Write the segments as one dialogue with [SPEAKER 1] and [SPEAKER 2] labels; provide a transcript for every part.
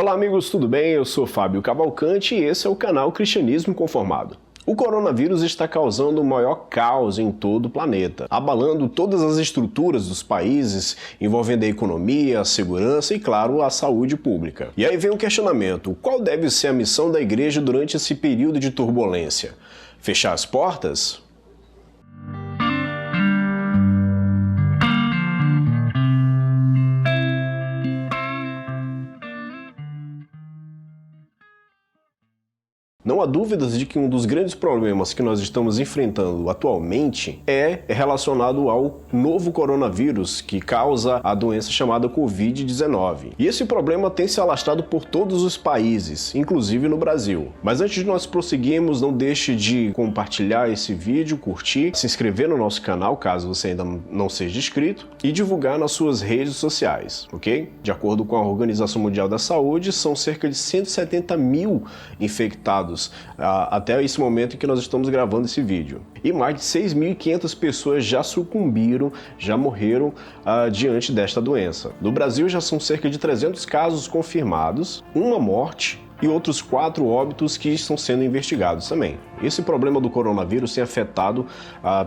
[SPEAKER 1] Olá amigos, tudo bem? Eu sou Fábio Cavalcante e esse é o canal Cristianismo Conformado. O coronavírus está causando o maior caos em todo o planeta, abalando todas as estruturas dos países, envolvendo a economia, a segurança e, claro, a saúde pública. E aí vem o questionamento: qual deve ser a missão da igreja durante esse período de turbulência? Fechar as portas? Não há dúvidas de que um dos grandes problemas que nós estamos enfrentando atualmente é relacionado ao novo coronavírus que causa a doença chamada Covid-19. E esse problema tem se alastrado por todos os países, inclusive no Brasil. Mas antes de nós prosseguirmos, não deixe de compartilhar esse vídeo, curtir, se inscrever no nosso canal, caso você ainda não seja inscrito, e divulgar nas suas redes sociais, ok? De acordo com a Organização Mundial da Saúde, são cerca de 170 mil infectados até esse momento em que nós estamos gravando esse vídeo. E mais de 6.500 pessoas já sucumbiram, já morreram diante desta doença. No Brasil já são cerca de 300 casos confirmados, uma morte e outros 4 óbitos que estão sendo investigados também. Esse problema do coronavírus tem afetado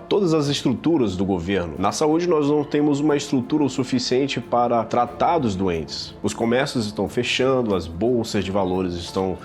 [SPEAKER 1] todas as estruturas do governo. Na saúde nós não temos uma estrutura o suficiente para tratar dos doentes. Os comércios estão fechando, as bolsas de valores estão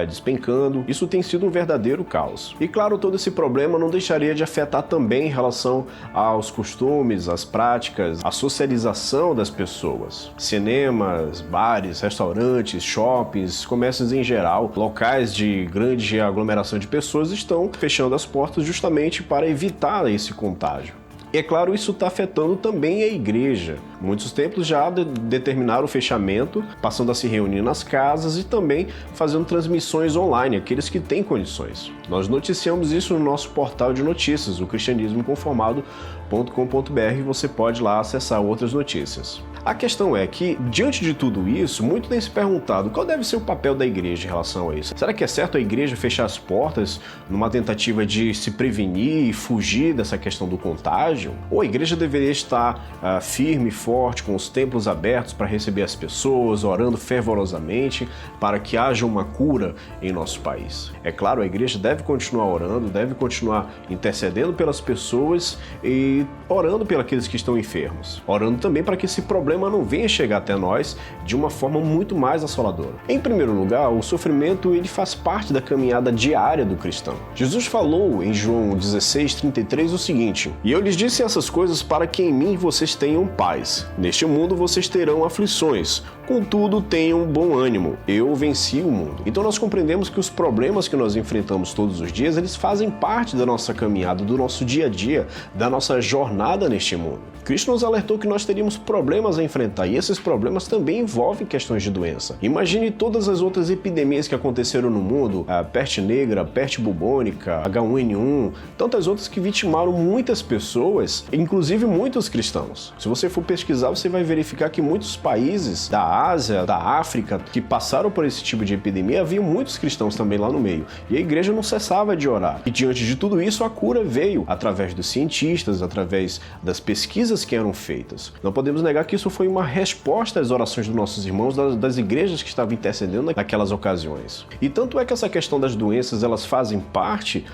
[SPEAKER 1] despencando. Isso tem sido um verdadeiro caos. E claro, todo esse problema não deixaria de afetar também em relação aos costumes, às práticas, à socialização das pessoas. Cinemas, bares, restaurantes, shoppings, comércios em geral, locais de grande aglomeração de pessoas estão fechando as portas justamente para evitar esse contágio. E é claro, isso está afetando também a igreja. Muitos templos já determinaram o fechamento, passando a se reunir nas casas e também fazendo transmissões online, aqueles que têm condições. Nós noticiamos isso no nosso portal de notícias, o cristianismoconformado.com.br, você pode lá acessar outras notícias. A questão é que, diante de tudo isso, muito tem se perguntado qual deve ser o papel da igreja em relação a isso. Será que é certo a igreja fechar as portas numa tentativa de se prevenir e fugir dessa questão do contágio? Ou a igreja deveria estar firme e forte, com os templos abertos para receber as pessoas, orando fervorosamente para que haja uma cura em nosso país? É claro, a igreja deve continuar orando, deve continuar intercedendo pelas pessoas e orando pelos aqueles que estão enfermos. Orando também para que esse problema não venha chegar até nós de uma forma muito mais assoladora. Em primeiro lugar, o sofrimento ele faz parte da caminhada diária do cristão. Jesus falou em João 16:33 o seguinte: "E eu lhes disse essas coisas para que em mim vocês tenham paz. Neste mundo vocês terão aflições, contudo tenham bom ânimo, eu venci o mundo." Então nós compreendemos que os problemas que nós enfrentamos todos os dias, eles fazem parte da nossa caminhada, do nosso dia a dia, da nossa jornada neste mundo. Cristo nos alertou que nós teríamos problemas a enfrentar e esses problemas também envolvem questões de doença. Imagine todas as outras epidemias que aconteceram no mundo, a peste negra, a peste bubônica, H1N1, tantas outras que vitimaram muitas pessoas, inclusive muitos cristãos. Se você for pesquisar, você vai verificar que muitos países da Ásia, da África, que passaram por esse tipo de epidemia, havia muitos cristãos também lá no meio. E a igreja não cessava de orar. E diante de tudo isso, a cura veio através dos cientistas, através das pesquisas que eram feitas. Não podemos negar que isso foi uma resposta às orações dos nossos irmãos, das igrejas que estavam intercedendo naquelas ocasiões. E tanto é que essa questão das doenças, elas fazem parte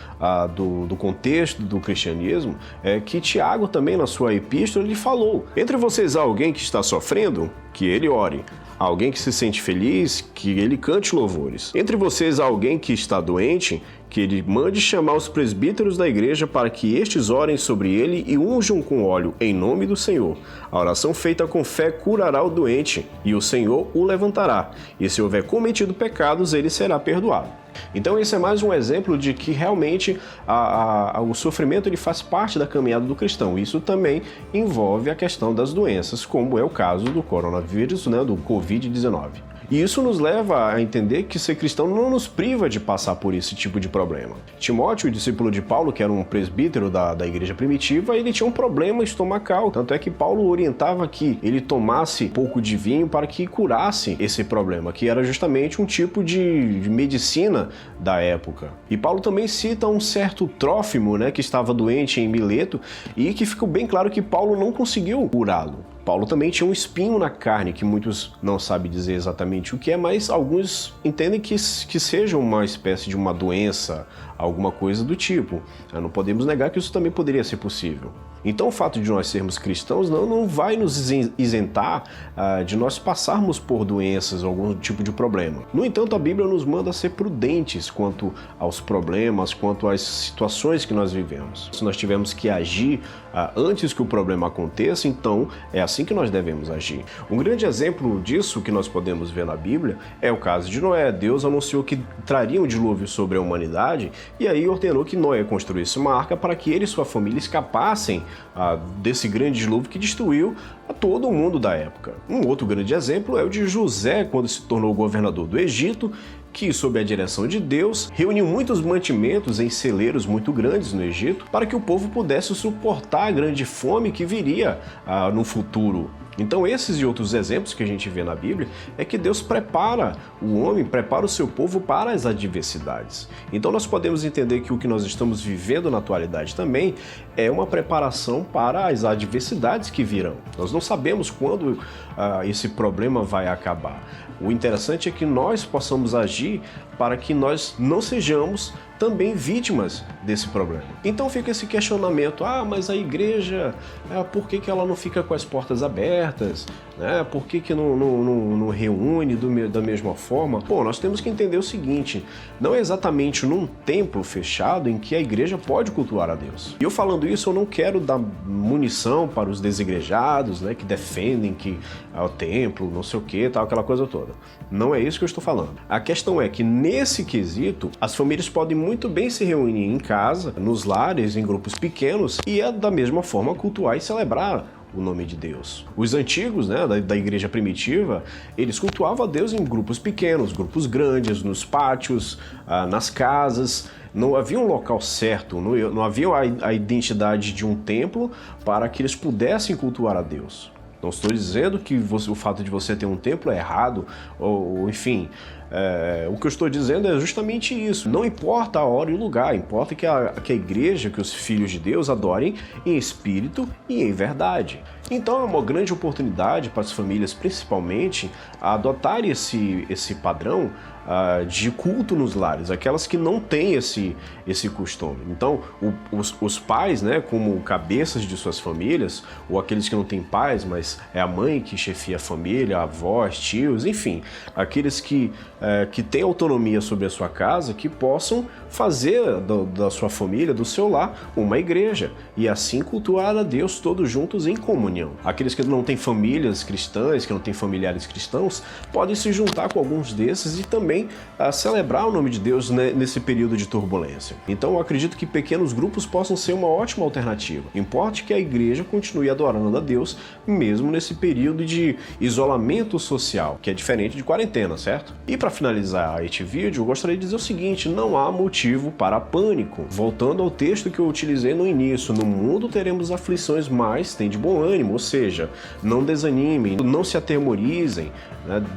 [SPEAKER 1] do contexto do cristianismo, que Tiago também na sua epístola ele falou: "Entre vocês há alguém que está sofrendo? Que ele ore. Alguém que se sente feliz, que ele cante louvores. Entre vocês há alguém que está doente, que ele mande chamar os presbíteros da igreja para que estes orem sobre ele e unjam com óleo em nome do Senhor. A oração feita com fé curará o doente, e o Senhor o levantará. E se houver cometido pecados, ele será perdoado." Então esse é mais um exemplo de que realmente o sofrimento ele faz parte da caminhada do cristão. Isso também envolve a questão das doenças, como é o caso do coronavírus, do Covid-19. E isso nos leva a entender que ser cristão não nos priva de passar por esse tipo de problema. Timóteo, o discípulo de Paulo, que era um presbítero da igreja primitiva, ele tinha um problema estomacal. Tanto é que Paulo orientava que ele tomasse pouco de vinho para que curasse esse problema, que era justamente um tipo de medicina da época. E Paulo também cita um certo Trófimo, que estava doente em Mileto, e que ficou bem claro que Paulo não conseguiu curá-lo. Paulo também tinha um espinho na carne, que muitos não sabem dizer exatamente o que é, mas alguns entendem que seja uma espécie de uma doença, alguma coisa do tipo. Não podemos negar que isso também poderia ser possível. Então o fato de nós sermos cristãos não vai nos isentar de nós passarmos por doenças ou algum tipo de problema. No entanto, a Bíblia nos manda ser prudentes quanto aos problemas, quanto às situações que nós vivemos. Se nós tivermos que agir antes que o problema aconteça, então é assim que nós devemos agir. Um grande exemplo disso que nós podemos ver na Bíblia é o caso de Noé. Deus anunciou que traria um dilúvio sobre a humanidade e aí ordenou que Noé construísse uma arca para que ele e sua família escapassem desse grande dilúvio que destruiu a todo o mundo da época. Um outro grande exemplo é o de José, quando se tornou governador do Egito, que, sob a direção de Deus, reuniu muitos mantimentos em celeiros muito grandes no Egito para que o povo pudesse suportar a grande fome que viria no futuro. Então esses e outros exemplos que a gente vê na Bíblia é que Deus prepara o homem, prepara o seu povo para as adversidades. Então nós podemos entender que o que nós estamos vivendo na atualidade também é uma preparação para as adversidades que virão. Nós não sabemos quando esse problema vai acabar. O interessante é que nós possamos agir para que nós não sejamos também vítimas desse problema. Então fica esse questionamento, mas a igreja, por que ela não fica com as portas abertas? Por que não reúne da mesma forma? Nós temos que entender o seguinte, não é exatamente num templo fechado em que a igreja pode cultuar a Deus. E eu falando isso, eu não quero dar munição para os desigrejados, que defendem que o templo, não sei o que, tal, aquela coisa toda. Não é isso que eu estou falando. A questão é que nesse quesito, as famílias podem muito bem se reunir em casa, nos lares, em grupos pequenos, e da mesma forma cultuar e celebrar o nome de Deus. Os antigos, da igreja primitiva, eles cultuavam a Deus em grupos pequenos, grupos grandes, nos pátios, nas casas. Não havia um local certo, não havia a identidade de um templo para que eles pudessem cultuar a Deus. Não estou dizendo que o fato de você ter um templo é errado, ou enfim, o que eu estou dizendo é justamente isso. Não importa a hora e o lugar, importa que a igreja, que os filhos de Deus adorem em espírito e em verdade. Então é uma grande oportunidade para as famílias, principalmente, a adotarem esse padrão de culto nos lares, aquelas que não têm esse costume. Então, os pais, como cabeças de suas famílias, ou aqueles que não têm pais, mas é a mãe que chefia a família, avós, tios, enfim, aqueles que têm autonomia sobre a sua casa, que possam fazer da sua família, do seu lar, uma igreja, e assim cultuar a Deus todos juntos em comunhão. Aqueles que não têm famílias cristãs, que não têm familiares cristãos, podem se juntar com alguns desses e também celebrar o nome de Deus nesse período de turbulência. Então eu acredito que pequenos grupos possam ser uma ótima alternativa. Importa que a igreja continue adorando a Deus, mesmo nesse período de isolamento social, que é diferente de quarentena, certo? E para finalizar este vídeo, eu gostaria de dizer o seguinte, não há motivo para pânico. Voltando ao texto que eu utilizei no início, no mundo teremos aflições, mas tem de bom ânimo, ou seja, não desanimem, não se atemorizem,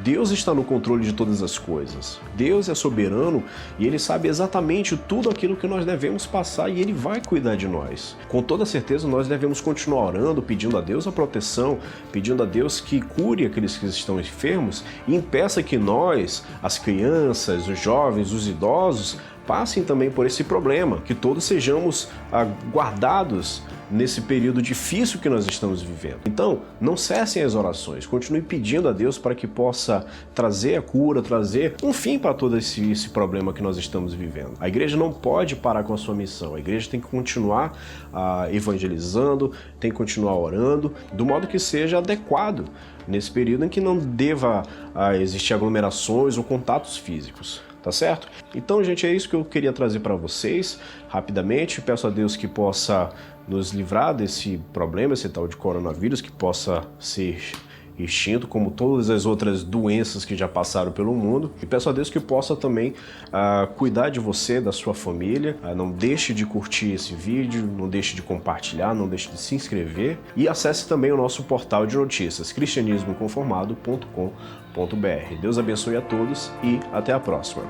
[SPEAKER 1] Deus está no controle de todas as coisas. Deus é soberano e Ele sabe exatamente tudo aquilo que nós devemos passar e Ele vai cuidar de nós. Com toda certeza nós devemos continuar orando, pedindo a Deus a proteção, pedindo a Deus que cure aqueles que estão enfermos e impeça que nós, as crianças, os jovens, os idosos, passem também por esse problema, que todos sejamos guardados nesse período difícil que nós estamos vivendo. Então, não cessem as orações, continue pedindo a Deus para que possa trazer a cura, trazer um fim para todo esse problema que nós estamos vivendo. A igreja não pode parar com a sua missão, a igreja tem que continuar evangelizando, tem que continuar orando, do modo que seja adequado nesse período em que não deva existir aglomerações ou contatos físicos. Tá certo? Então, gente, é isso que eu queria trazer para vocês rapidamente. Peço a Deus que possa nos livrar desse problema, esse tal de coronavírus, que possa ser extinto, como todas as outras doenças que já passaram pelo mundo. E peço a Deus que possa também cuidar de você, da sua família. Não deixe de curtir esse vídeo, não deixe de compartilhar, não deixe de se inscrever. E acesse também o nosso portal de notícias, cristianismoinconformado.com.br. Deus abençoe a todos e até a próxima.